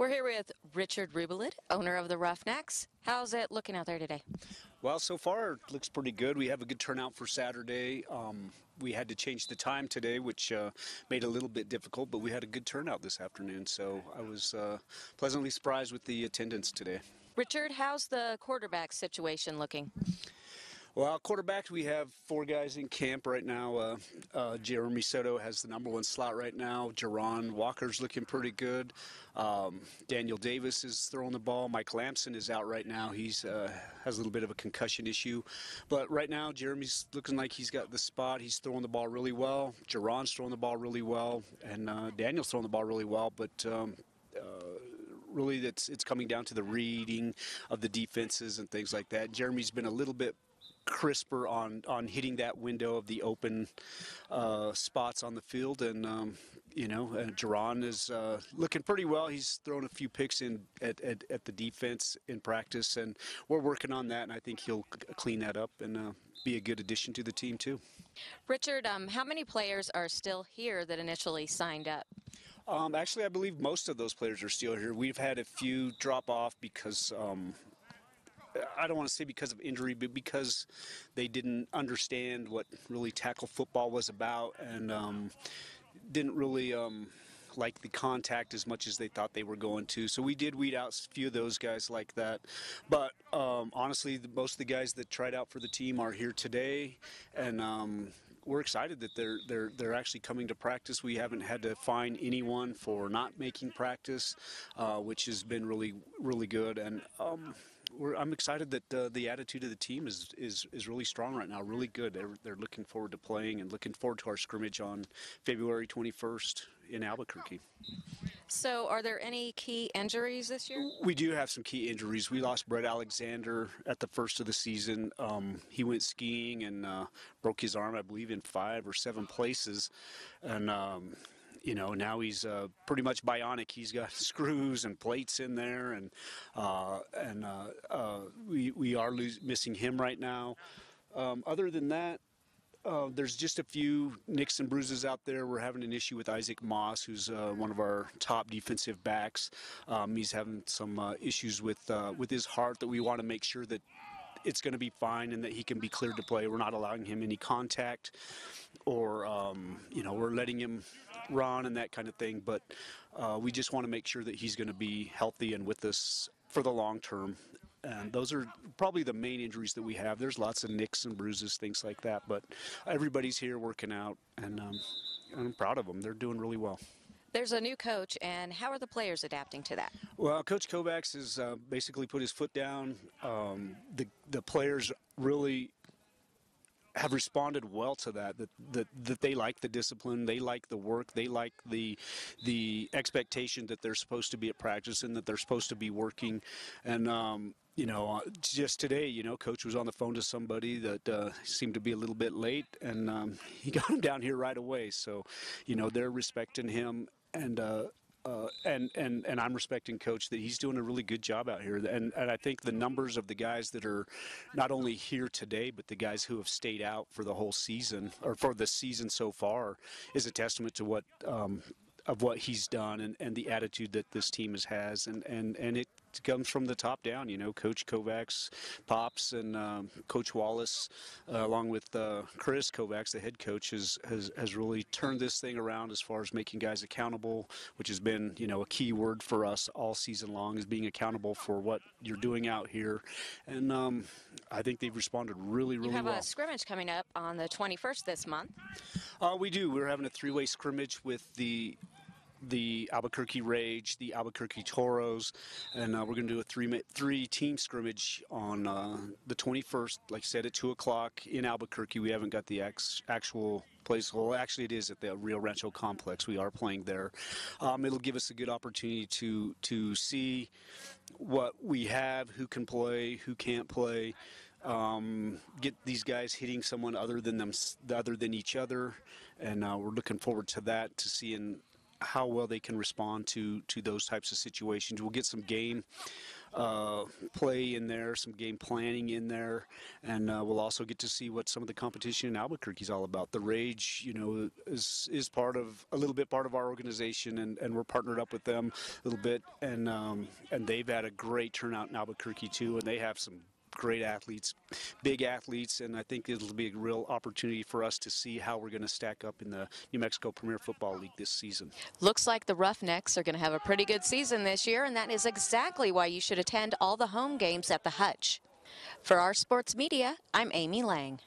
We're here with Richard Ruybalid, owner of the Roughnecks. How's it looking out there today? Well, so far it looks pretty good. We have a good turnout for Saturday. We had to change the time today, which made it a little bit difficult, but we had a good turnout this afternoon. So I was pleasantly surprised with the attendance today. Richard, how's the quarterback situation looking? Well, quarterbacks, we have 4 guys in camp right now. Jeremy Soto has the #1 slot right now. Jerron Walker's looking pretty good. Daniel Davis is throwing the ball. Mike Lamson is out right now. He's has a little bit of a concussion issue. But right now, Jeremy's looking like he's got the spot. He's throwing the ball really well. Jerron's throwing the ball really well. And Daniel's throwing the ball really well. But really, it's coming down to the reading of the defenses and things like that. Jeremy's been a little bit crisper on hitting that window of the open spots on the field, and Jerron is looking pretty well. He's thrown a few picks in at the defense in practice, and we're working on that, and I think he'll clean that up and be a good addition to the team too. Richard, how many players are still here that initially signed up? Actually, I believe most of those players are still here. We've had a few drop off because I don't want to say because of injury, but because they didn't understand what really tackle football was about, and didn't really like the contact as much as they thought they were going to. So we did weed out a few of those guys like that. But honestly, most of the guys that tried out for the team are here today, and we're excited that they're actually coming to practice. We haven't had to fine anyone for not making practice, which has been really good. And I'm excited that the attitude of the team is really strong right now, really good. They're looking forward to playing and looking forward to our scrimmage on February 21st in Albuquerque. So are there any key injuries this year? We do have some key injuries. We lost Brett Alexander at the first of the season. He went skiing and broke his arm, I believe, in 5 or 7 places. And now he's pretty much bionic. He's got screws and plates in there, and we are missing him right now. Other than that, there's just a few nicks and bruises out there. We're having an issue with Isaac Moss, who's one of our top defensive backs. He's having some issues with his heart that we want to make sure that it's going to be fine and that he can be cleared to play. We're not allowing him any contact, or we're letting him run and that kind of thing. But we just want to make sure that he's going to be healthy and with us for the long term. And those are probably the main injuries that we have. There's lots of nicks and bruises, things like that. But everybody's here working out, and I'm proud of them. They're doing really well. There's a new coach, and how are the players adapting to that? Well, Coach Kovacs has basically put his foot down. The players really have responded well to that they like the discipline, they like the work, they like the expectation that they're supposed to be at practice and that they're supposed to be working. And just today, Coach was on the phone to somebody that seemed to be a little bit late, and he got him down here right away. So, they're respecting him, and I'm respecting Coach that he's doing a really good job out here. And I think the numbers of the guys that are not only here today, but the guys who have stayed out for the whole season, or for the season so far, is a testament to what he's done and the attitude that this team has, and it comes from the top down. Coach Kovacs, Pops, and Coach Wallace, along with Chris Kovacs, the head coach, has really turned this thing around as far as making guys accountable, which has been a key word for us all season long, is being accountable for what you're doing out here. And I think they've responded really well. You have a scrimmage coming up on the 21st this month. We do. We're having a 3-way scrimmage with the Albuquerque Rage, the Albuquerque Toros, and we're going to do a 3-team scrimmage on the 21st, like I said, at 2 o'clock in Albuquerque. We haven't got the actual place. Well, actually, it is at the Rio Rancho Complex. We are playing there. It'll give us a good opportunity to see what we have, who can play, who can't play. Get these guys hitting someone other than each other, and we're looking forward to that, to seeing how well they can respond to those types of situations. We'll get some game play in there, some game planning in there, and we'll also get to see what some of the competition in Albuquerque is all about. The Rage, is a little bit part of our organization, and we're partnered up with them a little bit, and they've had a great turnout in Albuquerque too, and they have some great athletes, big athletes, and I think it'll be a real opportunity for us to see how we're going to stack up in the New Mexico Premier Football League this season. Looks like the Roughnecks are going to have a pretty good season this year, and that is exactly why you should attend all the home games at the Hutch. For our sports media, I'm Amy Lang.